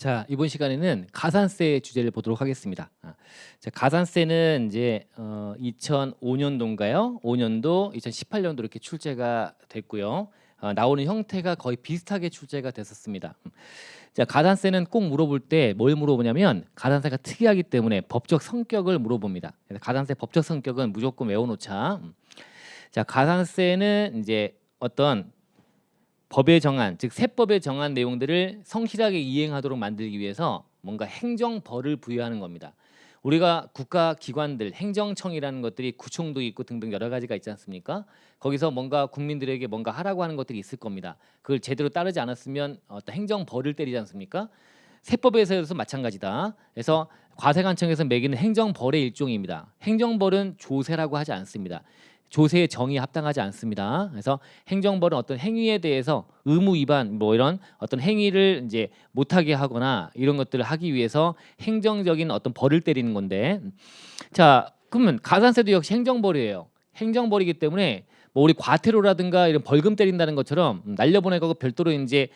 자, 이번 시간에는 가산세 주제를 보도록 하겠습니다. 자, 가산세는 이제 2005년도인가요? 5년도, 2018년도 이렇게 출제가 됐고요. 나오는 형태가 거의 비슷하게 출제가 됐었습니다. 자, 가산세는 꼭 물어볼 때 뭘 물어보냐면 가산세가 특이하기 때문에 법적 성격을 물어봅니다. 그래서 가산세 법적 성격은 무조건 외워놓자. 자, 가산세는 이제 어떤 법에 정한, 즉 세법에 정한 내용들을 성실하게 이행하도록 만들기 위해서 뭔가 행정벌을 부여하는 겁니다. 우리가 국가기관들, 행정청이라는 것들이 구청도 있고 등등 여러 가지가 있지 않습니까? 거기서 뭔가 국민들에게 뭔가 하라고 하는 것들이 있을 겁니다. 그걸 제대로 따르지 않았으면 어떤 행정벌을 때리지 않습니까? 세법에서도 마찬가지다. 그래서 과세관청에서 매기는 행정벌의 일종입니다. 행정벌은 조세라고 하지 않습니다. 조세의 정의에 합당하지 않습니다. 그래서 행정벌은 어떤 행위에 대해서 의무 위반 뭐 이런 어떤 행위를 이제 못하게 하거나 이런 것들을 하기 위해서 행정적인 어떤 벌을 때리는 건데, 자, 그러면 가산세도 역시 행정벌이에요. 행정벌이기 때문에 뭐 우리 과태료라든가 이런 벌금 때린다는 것처럼 날려보내고 별도로 이제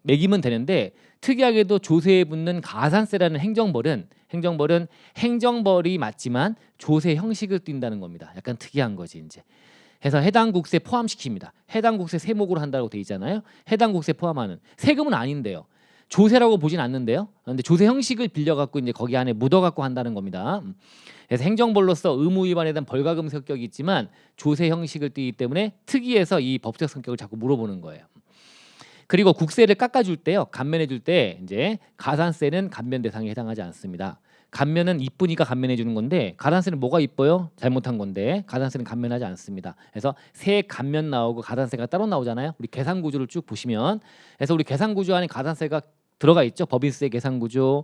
매기면 되는데, 특이하게도 조세에 붙는 가산세라는 행정벌은 행정벌이 맞지만 조세 형식을 띈다는 겁니다. 약간 특이한 거지 이제. 해서 해당 국세 포함시킵니다. 해당 국세 세목으로 한다고 돼 있잖아요. 해당 국세 포함하는 세금은 아닌데요. 조세라고 보진 않는데요. 근데 조세 형식을 빌려갖고 이제 거기 안에 묻어갖고 한다는 겁니다. 그래서 행정벌로서 의무 위반에 대한 벌과금 성격이 있지만 조세 형식을 띠기 때문에 특이해서 이 법적 성격을 자꾸 물어보는 거예요. 그리고 국세를 깎아줄 때요, 감면해줄 때 이제 가산세는 감면 대상에 해당하지 않습니다. 감면은 이쁘니까 감면해 주는 건데 가산세는 뭐가 이뻐요? 잘못한 건데 가산세는 감면하지 않습니다. 그래서 세액 감면 나오고 가산세가 따로 나오잖아요. 우리 계산 구조를 쭉 보시면, 그래서 우리 계산 구조 안에 가산세가 들어가 있죠. 법인세 계산 구조,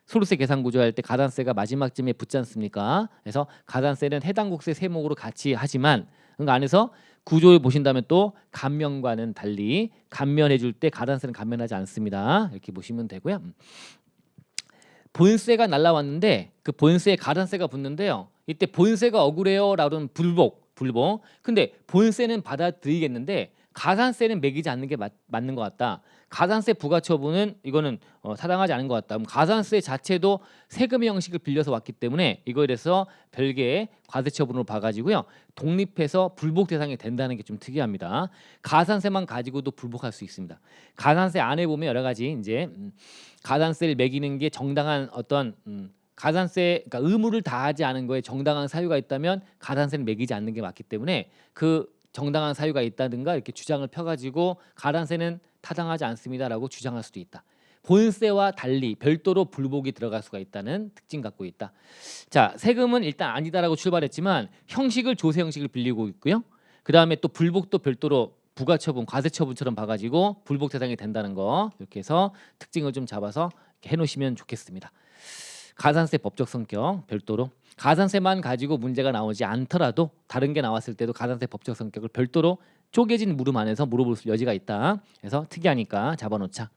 소득세 계산 구조 할 때 가산세가 마지막쯤에 붙지 않습니까? 그래서 가산세는 해당 국세 세목으로 같이 하지만 그 안에서 구조를 보신다면 또 감면과는 달리 감면해 줄 때 가산세는 감면하지 않습니다. 이렇게 보시면 되고요. 본세가 날라왔는데 그 본세에 가산세가 붙는데요. 이때 본세가 억울해요라는 불복. 근데 본세는 받아들이겠는데 가산세는 매기지 않는 게 맞는 것 같다. 가산세 부과처분은 이거는 타당하지 않은 것 같다. 그럼 가산세 자체도 세금의 형식을 빌려서 왔기 때문에 이거에 대해서 별개의 과세처분으로 봐가지고요, 독립해서 불복 대상이 된다는 게 좀 특이합니다. 가산세만 가지고도 불복할 수 있습니다. 가산세 안에 보면 여러 가지 이제 가산세를 매기는 게 정당한 어떤 가산세, 그러니까 의무를 다하지 않은 거에 정당한 사유가 있다면 가산세는 매기지 않는 게 맞기 때문에 그 정당한 사유가 있다든가 이렇게 주장을 펴가지고 가산세는 타당하지 않습니다라고 주장할 수도 있다. 본세와 달리 별도로 불복이 들어갈 수가 있다는 특징 갖고 있다. 자, 세금은 일단 아니다라고 출발했지만 형식을 조세 형식을 빌리고 있고요. 그 다음에 또 불복도 별도로 부가처분, 과세처분처럼 봐가지고 불복 대상이 된다는 거, 이렇게 해서 특징을 좀 잡아서 해놓으시면 좋겠습니다. 가산세 법적 성격 별도로, 가산세만 가지고 문제가 나오지 않더라도 다른 게 나왔을 때도 가산세 법적 성격을 별도로 쪼개진 물음 안에서 물어볼 여지가 있다. 그래서 특이하니까 잡아놓자.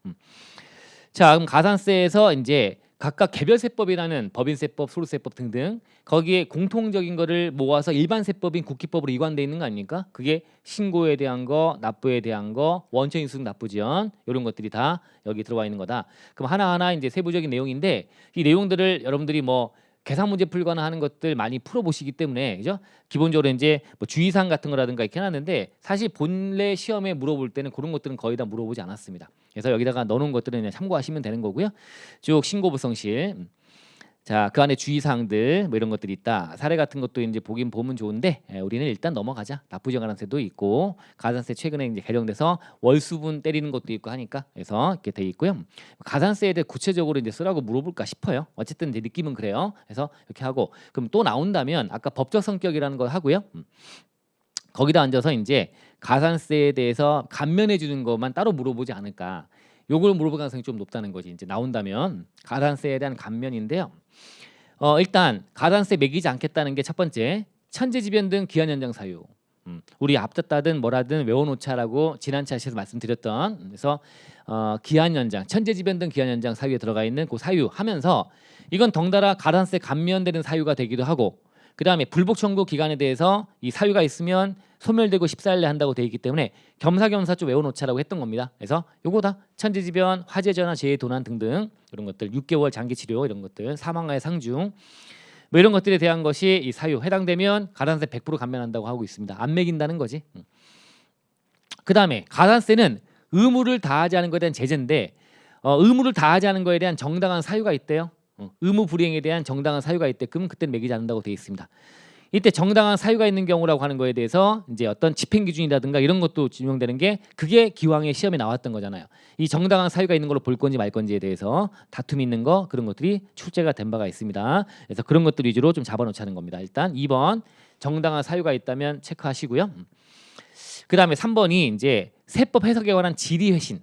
자, 그럼 가산세에서 이제 각각 개별세법이라는 법인세법, 소득세법 등등 거기에 공통적인 거를 모아서 일반세법인 국기법으로 이관돼 있는 거 아닙니까? 그게 신고에 대한 거, 납부에 대한 거, 원천인수등 납부지연 이런 것들이 다 여기 들어와 있는 거다. 그럼 하나하나 이제 세부적인 내용인데 이 내용들을 여러분들이 뭐 계산 문제 풀거나 하는 것들 많이 풀어보시기 때문에, 그죠? 기본적으로 이제 뭐 주의사항 같은 거라든가 이렇게 해놨는데 사실 본래 시험에 물어볼 때는 그런 것들은 거의 다 물어보지 않았습니다. 그래서 여기다가 넣어놓은 것들은 그냥 참고하시면 되는 거고요. 쭉 신고부성실, 자, 그 안에 주의사항들 뭐 이런 것들이 있다. 사례 같은 것도 이제 보면 좋은데 우리는 일단 넘어가자. 납부정가산세도 있고 가산세 최근에 이제 개정돼서 월수분 때리는 것도 있고 하니까, 그래서 이렇게 돼 있고요. 가산세에 대해 구체적으로 이제 쓰라고 물어볼까 싶어요. 어쨌든 이제 느낌은 그래요. 그래서 이렇게 하고, 그럼 또 나온다면 아까 법적 성격이라는 거 하고요. 거기다 앉아서 이제 가산세에 대해서 감면해 주는 것만 따로 물어보지 않을까. 요걸 물어볼 가능성이 좀 높다는 거지. 이제 나온다면 가산세에 대한 감면인데요. 일단 가산세 매기지 않겠다는 게 첫 번째, 천재지변 등 기한 연장 사유. 우리 앞졌다든 뭐라든 외워놓자라고 지난 차에서 말씀드렸던, 그래서 기한 연장, 천재지변 등 기한 연장 사유에 들어가 있는 그 사유 하면서 이건 덩달아 가산세 감면되는 사유가 되기도 하고, 그다음에 불복 청구 기간에 대해서 이 사유가 있으면 소멸되고 14일 내 한다고 돼 있기 때문에 겸사겸사 좀 외워놓자라고 했던 겁니다. 그래서 요거 다 천재지변, 화재전화, 재해 도난 등등 이런 것들 6개월 장기 치료 이런 것들 사망과의 상중 뭐 이런 것들에 대한 것이 이 사유 해당되면 가산세 100% 감면한다고 하고 있습니다. 안 매긴다는 거지. 그다음에 가산세는 의무를 다하지 않은 것에 대한 제재인데 의무를 다하지 않은 것에 대한 정당한 사유가 있대요. 의무 불이행에 대한 정당한 사유가 있대끔 그때는 매기지 않는다고 되어 있습니다. 이때 정당한 사유가 있는 경우라고 하는 거에 대해서 이제 어떤 집행 기준이라든가 이런 것도 증명되는 게 그게 기왕에 시험에 나왔던 거잖아요. 이 정당한 사유가 있는 걸로 볼 건지 말 건지에 대해서 다툼이 있는 거 그런 것들이 출제가 된 바가 있습니다. 그래서 그런 것들 위주로 좀 잡아놓자는 겁니다. 일단 2번 정당한 사유가 있다면 체크하시고요. 그다음에 3번이 이제 세법 해석에 관한 질의 회신.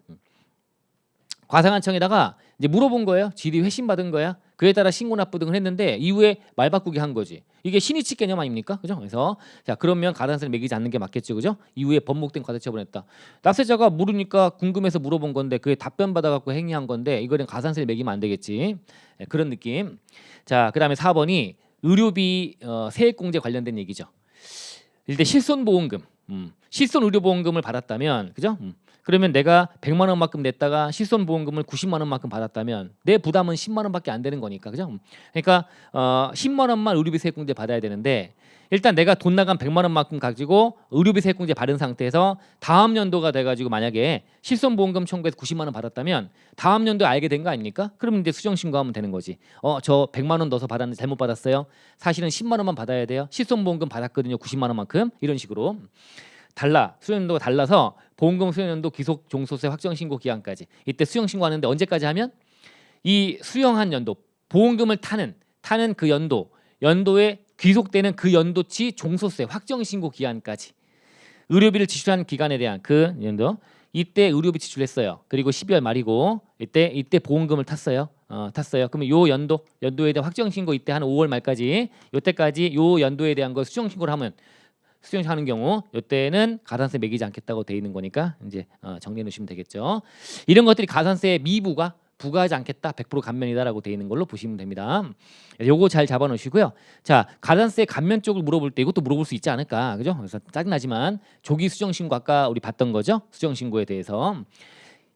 과상한청에다가 이제 물어본 거예요. 질의 회신 받은 거야. 그에 따라 신고 납부 등을 했는데 이후에 말 바꾸기 한 거지. 이게 신의칙 개념 아닙니까? 그죠? 그래서 자 그러면 가산세를 매기지 않는 게 맞겠죠, 그죠? 이후에 번복된 과세 처분했다. 납세자가 모르니까 궁금해서 물어본 건데 그에 답변 받아갖고 행위한 건데 이거는 가산세를 매기면 안 되겠지. 네, 그런 느낌. 자 그다음에 4번이 의료비 세액공제 관련된 얘기죠. 일단 실손보험금, 실손 의료보험금을 받았다면, 그죠? 그러면 내가 100만 원만큼 냈다가 실손보험금을 90만 원만큼 받았다면 내 부담은 10만 원밖에 안 되는 거니까, 그죠? 그러니까 10만 원만 의료비 세액공제 받아야 되는데 일단 내가 돈 나간 100만 원만큼 가지고 의료비 세액공제 받은 상태에서 다음 연도가 돼가지고 만약에 실손보험금 청구해서 90만 원 받았다면 다음 연도에 알게 된 거 아닙니까? 그러면 이제 수정신고하면 되는 거지. 저 100만 원 넣어서 받았는데 잘못 받았어요. 사실은 10만 원만 받아야 돼요. 실손보험금 받았거든요. 90만 원만큼. 이런 식으로. 달라. 수령연도가 달라서 보험금 수령연도 기속 종소세 확정 신고 기한까지. 이때 수령 신고하는데 언제까지 하면 이 수령한 연도 보험금을 타는 그 연도에 귀속되는 그 연도치 종소세 확정 신고 기한까지 의료비를 지출한 기간에 대한 그 연도 이때 의료비 지출했어요. 그리고 12월 말이고 이때 보험금을 탔어요. 그러면 요 연도에 대한 확정 신고 이때 한 5월 말까지 요때까지 요 연도에 대한 걸 수정 신고를 하면 수정하는 경우 이때는 가산세 매기지 않겠다고 돼 있는 거니까 이제 정리해 놓으시면 되겠죠. 이런 것들이 가산세 미부가 부과하지 않겠다 100% 감면이다라고 돼 있는 걸로 보시면 됩니다. 요거 잘 잡아 놓으시고요. 자 가산세 감면 쪽을 물어볼 때 이것도 물어볼 수 있지 않을까, 그죠? 그래서 짜증나지만 조기 수정 신고 아까 우리 봤던 거죠. 수정 신고에 대해서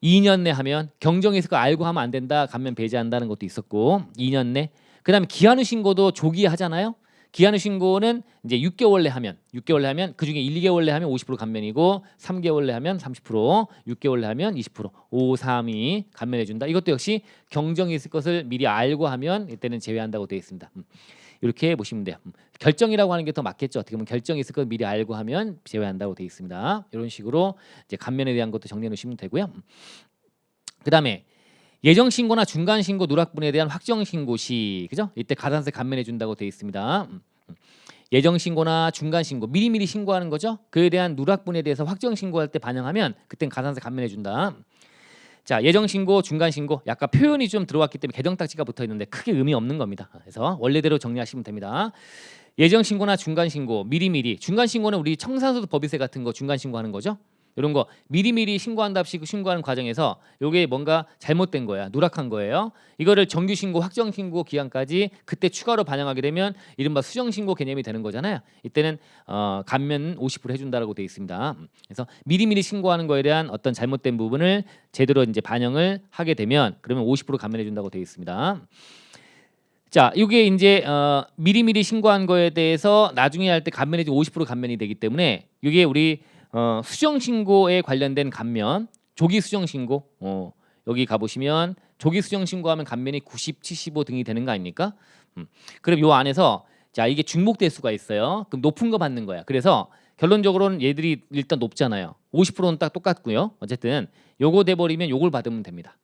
2년 내 하면 경정에서 그거 알고 하면 안 된다, 감면 배제한다는 것도 있었고 2년 내. 그다음에 기한 후 신고도 조기에 하잖아요. 기한 후 신고는 이제 6개월 내 하면 그중에 1, 2개월 내 하면 50% 감면이고 3개월 내 하면 30%, 6개월 내 하면 20%, 5, 3, 2 감면해 준다. 이것도 역시 경정이 있을 것을 미리 알고 하면 이때는 제외한다고 되어 있습니다. 이렇게 보시면 돼요. 결정이라고 하는 게 더 맞겠죠. 어떻게 보면 결정이 있을 걸 미리 알고 하면 제외한다고 되어 있습니다. 이런 식으로 이제 감면에 대한 것도 정리해 놓으시면 되고요. 그다음에 예정 신고나 중간 신고 누락분에 대한 확정 신고 시, 그죠? 이때 가산세 감면해 준다고 되어 있습니다. 예정 신고나 중간 신고 미리미리 신고하는 거죠. 그에 대한 누락분에 대해서 확정 신고할 때 반영하면 그땐 가산세 감면해 준다. 자 예정 신고, 중간 신고 약간 표현이 좀 들어왔기 때문에 개정 딱지가 붙어 있는데 크게 의미 없는 겁니다. 그래서 원래대로 정리하시면 됩니다. 예정 신고나 중간 신고 미리미리. 중간 신고는 우리 청산소득 법인세 같은 거 중간 신고하는 거죠. 이런 거 미리미리 신고한답시고 신고하는 과정에서 요게 뭔가 잘못된 거야, 누락한 거예요. 이거를 정규 신고, 확정 신고 기한까지 그때 추가로 반영하게 되면 이른바 수정 신고 개념이 되는 거잖아요. 이때는 감면 50% 해준다라고 돼 있습니다. 그래서 미리미리 신고하는 거에 대한 어떤 잘못된 부분을 제대로 이제 반영을 하게 되면 그러면 50% 감면해 준다고 돼 있습니다. 자, 이게 이제 미리미리 신고한 거에 대해서 나중에 할 때 감면이 50% 감면이 되기 때문에 이게 우리 수정 신고에 관련된 감면, 조기 수정 신고. 여기 가 보시면 조기 수정 신고하면 감면이 90, 75 등이 되는 거 아닙니까? 그럼 요 안에서 자, 이게 중복 대수가 있어요. 그럼 높은 거 받는 거야. 그래서 결론적으로는 얘들이 일단 높잖아요. 50%는 딱 똑같고요. 어쨌든 요거 돼 버리면 요걸 받으면 됩니다.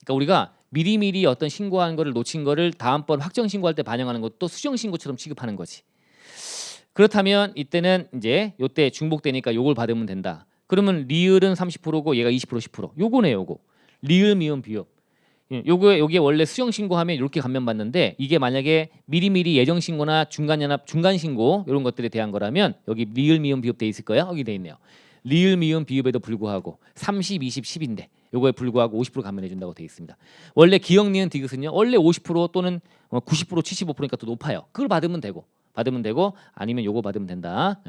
그러니까 우리가 미리미리 어떤 신고한 거를 놓친 거를 다음번 확정 신고할 때 반영하는 것도 수정 신고처럼 취급하는 거지. 그렇다면 이때는 이제 요때 중복되니까 요걸 받으면 된다. 그러면 리을은 30%고 얘가 20% 10%. 요거네 요거. 리을 미음 비읍. 요게 원래 수정 신고하면 이렇게 감면 받는데 이게 만약에 미리미리 예정 신고나 중간 신고 이런 것들에 대한 거라면 여기 리을 미음 비읍 돼 있을 거야. 여기 돼 있네요. 리을 미음 비읍에도 불구하고 30, 20, 10인데 요거에 불구하고 50% 감면해 준다고 돼 있습니다. 원래 기역 니은 디귿은요. 원래 50% 또는 90% 75%니까 더 높아요. 그걸 받으면 되고 받으면 되고 아니면 요거 받으면 된다.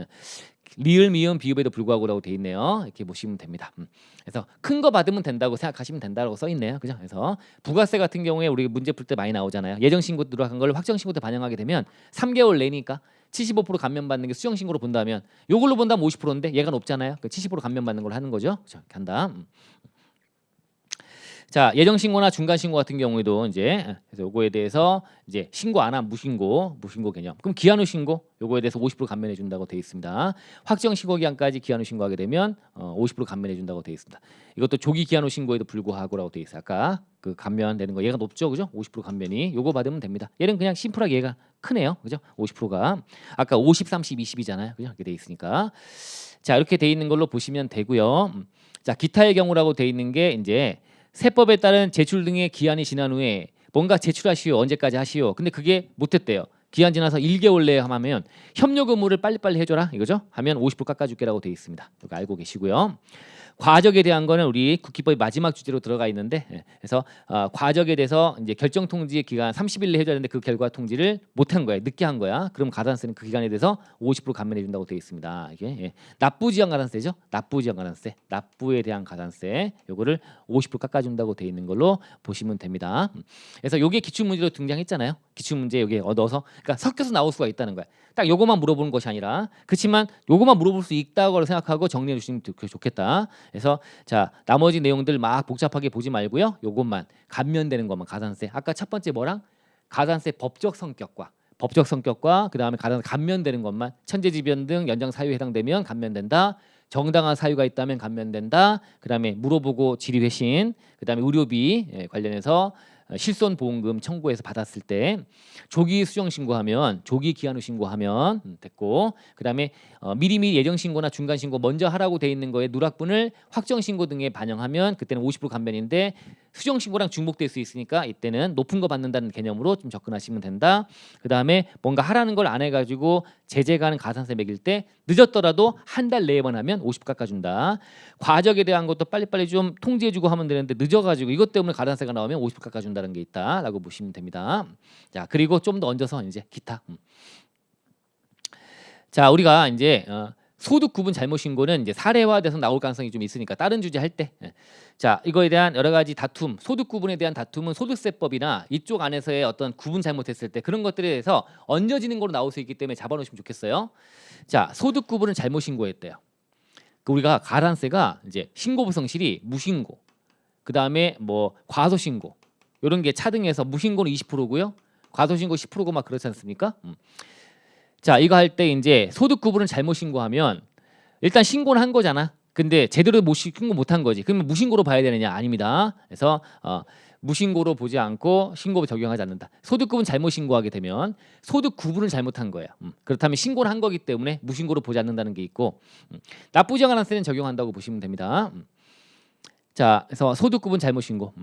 리을 미음 비읍에도 불구하고라고 돼 있네요. 이렇게 보시면 됩니다. 그래서 큰 거 받으면 된다고 생각하시면 된다라고 써 있네요. 그죠? 그래서 부가세 같은 경우에 우리 문제 풀 때 많이 나오잖아요. 예정 신고 들어간 걸 확정 신고 때 반영하게 되면 3개월 내니까 75% 감면 받는 게 수정 신고로 본다면 요걸로 본다면 50%인데 얘가 높잖아요. 그 70% 감면 받는 걸 하는 거죠. 그렇죠? 이렇게 한다. 자, 예정 신고나 중간 신고 같은 경우에도 이제 그래서 요거에 대해서 이제 신고 안 한 무신고 개념. 그럼 기한 후 신고 요거에 대해서 50% 감면해 준다고 돼 있습니다. 확정 신고 기간까지 기한 후 신고하게 되면 50% 감면해 준다고 돼 있습니다. 이것도 조기 기한 후 신고에도 불구하고라고 돼 있어요. 아까 그 감면되는 거 얘가 높죠, 그죠? 50% 감면이 요거 받으면 됩니다. 얘는 그냥 심플하게 얘가 크네요, 그죠? 50%가 아까 50, 30, 20이잖아요, 그죠? 이렇게 돼 있으니까 자 이렇게 돼 있는 걸로 보시면 되고요. 자 기타의 경우라고 돼 있는 게 이제 세법에 따른 제출 등의 기한이 지난 후에 뭔가 제출하시오. 언제까지 하시오. 근데 그게 못했대요. 기한 지나서 1개월 내에 하면 협력 의무를 빨리빨리 해줘라 이거죠. 하면 50% 깎아줄게라고 돼 있습니다. 이거 알고 계시고요. 과적에 대한 거는 우리 국기법의 마지막 주제로 들어가 있는데 그래서 과적에 대해서 이제 결정 통지 기간 30일 내에 해줘야 되는데 그 결과 통지를 못한 거야. 늦게 한 거야. 그럼 가산세는 그 기간에 대해서 50% 감면해 준다고 돼 있습니다. 이게 납부 지연 가산세죠. 납부 지연 가산세. 납부에 대한 가산세 요거를 50% 깎아준다고 돼 있는 걸로 보시면 됩니다. 그래서 요게 기출 문제로 등장했잖아요. 기출 문제 여기 얻어서 그러니까 섞여서 나올 수가 있다는 거야. 딱 요거만 물어보는 것이 아니라 그렇지만 요거만 물어볼 수 있다고 생각하고 정리해 주시면 좋겠다. 그래서 자 나머지 내용들 막 복잡하게 보지 말고요. 요것만 감면되는 것만 가산세. 아까 첫 번째 뭐랑 가산세 법적 성격과 그다음에 가산세 감면되는 것만 천재지변 등 연장 사유에 해당되면 감면된다. 정당한 사유가 있다면 감면된다. 그다음에 물어보고 질의회신, 그다음에 의료비 관련해서 실손보험금 청구해서 받았을 때 조기 수정 신고하면 조기 기한 후 신고하면 됐고 그다음에 미리미리 예정 신고나 중간 신고 먼저 하라고 돼 있는 거에 누락분을 확정 신고 등에 반영하면 그때는 50% 감면인데 수정 신고랑 중복될 수 있으니까 이때는 높은 거 받는다는 개념으로 좀 접근하시면 된다. 그다음에 뭔가 하라는 걸 안 해가지고 제재가는 가산세 매길 때 늦었더라도 한 달 내에만 하면 50% 깎아준다. 과적에 대한 것도 빨리빨리 좀 통지해주고 하면 되는데 늦어가지고 이것 때문에 가산세가 나오면 50% 깎아준다는 게 있다라고 보시면 됩니다. 자 그리고 좀 더 얹어서 이제 기타. 자 우리가 이제 소득 구분 잘못 신고는 이제 사례화돼서 나올 가능성이 좀 있으니까 다른 주제 할 때, 자 이거에 대한 여러 가지 다툼, 소득 구분에 대한 다툼은 소득세법이나 이쪽 안에서의 어떤 구분 잘못했을 때 그런 것들에 대해서 얹어지는 걸로 나올 수 있기 때문에 잡아놓으시면 좋겠어요. 자 소득 구분을 잘못 신고했대요. 그 우리가 가산세가 이제 신고 부성실이 무신고, 그 다음에 뭐 과소신고 이런 게 차등해서 무신고는 20%고요, 과소신고 10%고 막 그렇지 않습니까? 자 이거 할 때 이제 소득 구분을 잘못 신고하면 일단 신고는 한 거잖아. 근데 제대로 신고 못한 거지. 그러면 무신고로 봐야 되느냐? 아닙니다. 그래서 무신고로 보지 않고 신고 적용하지 않는다. 소득 구분 잘못 신고하게 되면 소득 구분을 잘못한 거예요. 그렇다면 신고를 한 거기 때문에 무신고로 보지 않는다는 게 있고 납부 지연 가산세는 적용한다고 보시면 됩니다. 자 그래서 소득 구분 잘못 신고.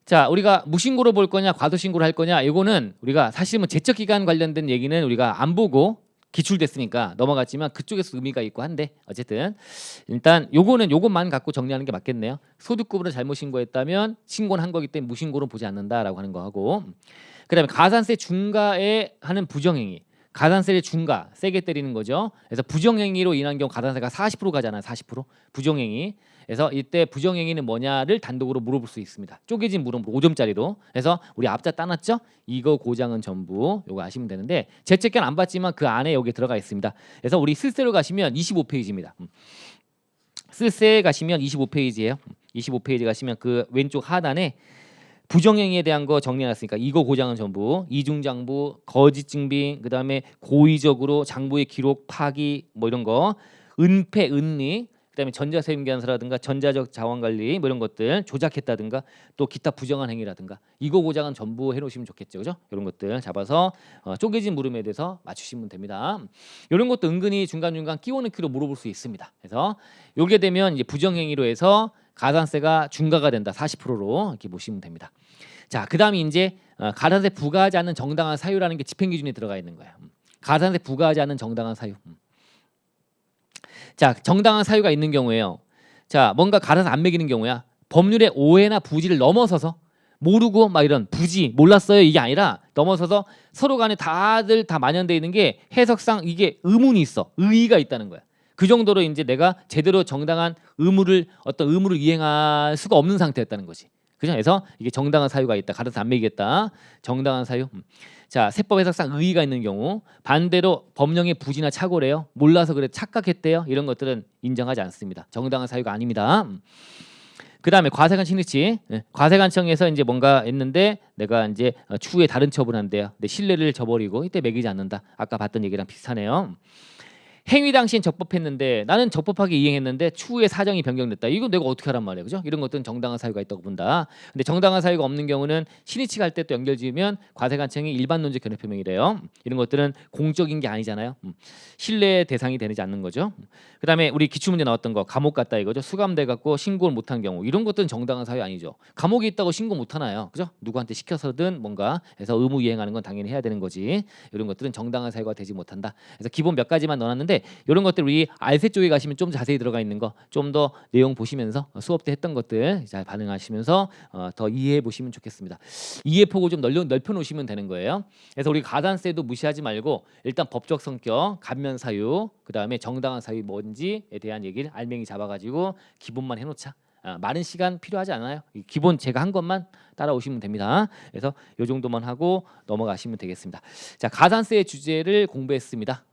자 우리가 무신고로 볼 거냐 과소신고로 할 거냐 이거는 우리가 사실은 제척 기간 관련된 얘기는 우리가 안 보고 기출됐으니까 넘어갔지만 그쪽에서 의미가 있고 한데 어쨌든 일단 요것만 갖고 정리하는 게 맞겠네요. 소득 구분을 잘못 신고했다면 신고는 한 거기 때문에 무신고로 보지 않는다라고 하는 거 하고 그다음에 가산세 중과에 하는 부정행위, 가산세를 중과 세게 때리는 거죠. 그래서 부정행위로 인한 경우 가산세가 40% 가잖아요. 40% 부정행위. 그래서 이때 부정행위는 뭐냐를 단독으로 물어볼 수 있습니다. 쪼개진 물음 5점짜리로. 그래서 우리 앞자 따놨죠? 이거 고장은 전부 요거 아시면 되는데 제책견 안 봤지만 그 안에 여기 들어가 있습니다. 그래서 우리 쓸세로 가시면 25페이지입니다. 쓸세에 가시면 25페이지예요. 25페이지 가시면 그 왼쪽 하단에 부정행위에 대한 거 정리해놨으니까 이거 고장은 전부 이중장부, 거짓 증빙, 그 다음에 고의적으로 장부의 기록 파기 뭐 이런 거, 은폐, 은리, 그다음에 전자세금계산서라든가 전자적 자원관리 뭐 이런 것들 조작했다든가 또 기타 부정한 행위라든가 이거 고장은 전부 해놓으시면 좋겠죠, 그죠? 이런 것들 잡아서 쪼개진 물음에 대해서 맞추시면 됩니다. 이런 것도 은근히 중간중간 끼워넣기로 물어볼 수 있습니다. 그래서 요게 되면 이제 부정행위로 해서 가산세가 중과가 된다. 40%로 이렇게 보시면 됩니다. 자, 그다음에 이제 가산세 부과하지 않는 정당한 사유라는 게 집행기준에 들어가 있는 거예요. 가산세 부과하지 않는 정당한 사유. 자, 정당한 사유가 있는 경우에요. 자, 뭔가 가산세 안 매기는 경우야. 법률의 오해나 부지를 넘어서서 모르고 막 이런 부지 몰랐어요 이게 아니라 넘어서서 서로 간에 다들 다 만연돼 있는 게 해석상 이게 의문이 있어 의의가 있다는 거야. 그 정도로 이제 내가 제대로 정당한 어떤 의무를 이행할 수가 없는 상태였다는 거지. 그죠? 그래서 이게 정당한 사유가 있다. 가르쳐 안 매기겠다. 정당한 사유. 자, 세법 해석상 의의가 있는 경우 반대로 법령의 부지나 착오래요. 몰라서 그래 착각했대요. 이런 것들은 인정하지 않습니다. 정당한 사유가 아닙니다. 그다음에 과세관청 일치. 과세관청에서 이제 뭔가 했는데 내가 이제 추후에 다른 처분한대요. 내 신뢰를 저버리고 이때 매기지 않는다. 아까 봤던 얘기랑 비슷하네요. 행위 당시엔 적법했는데 나는 적법하게 이행했는데 추후에 사정이 변경됐다. 이건 내가 어떻게 하란 말이야, 그죠? 이런 것들은 정당한 사유가 있다고 본다. 근데 정당한 사유가 없는 경우는 신의치 갈 때 또 연결지으면 과세관청이 일반론적 견해 표명이래요. 이런 것들은 공적인 게 아니잖아요. 신뢰 대상이 되지 않는 거죠. 그다음에 우리 기출문제 나왔던 거 감옥 갔다 이거죠. 수감돼 갖고 신고를 못한 경우 이런 것들은 정당한 사유 아니죠. 감옥에 있다고 신고 못 하나요, 그죠? 누구한테 시켜서든 뭔가 해서 의무 이행하는 건 당연히 해야 되는 거지. 이런 것들은 정당한 사유가 되지 못한다. 그래서 기본 몇 가지만 넣어놨는데 이런 것들 우리 알세 쪽에 가시면 좀 자세히 들어가 있는 거 좀 더 내용 보시면서 수업 때 했던 것들 잘 반응하시면서 더 이해해 보시면 좋겠습니다. 이해 폭을 좀 넓혀 놓으시면 되는 거예요. 그래서 우리 가산세도 무시하지 말고 일단 법적 성격, 감면 사유, 그다음에 정당한 사유 뭔지에 대한 얘기를 알맹이 잡아가지고 기본만 해놓자. 많은 시간 필요하지 않아요. 기본 제가 한 것만 따라오시면 됩니다. 그래서 이 정도만 하고 넘어가시면 되겠습니다. 자, 가산세의 주제를 공부했습니다.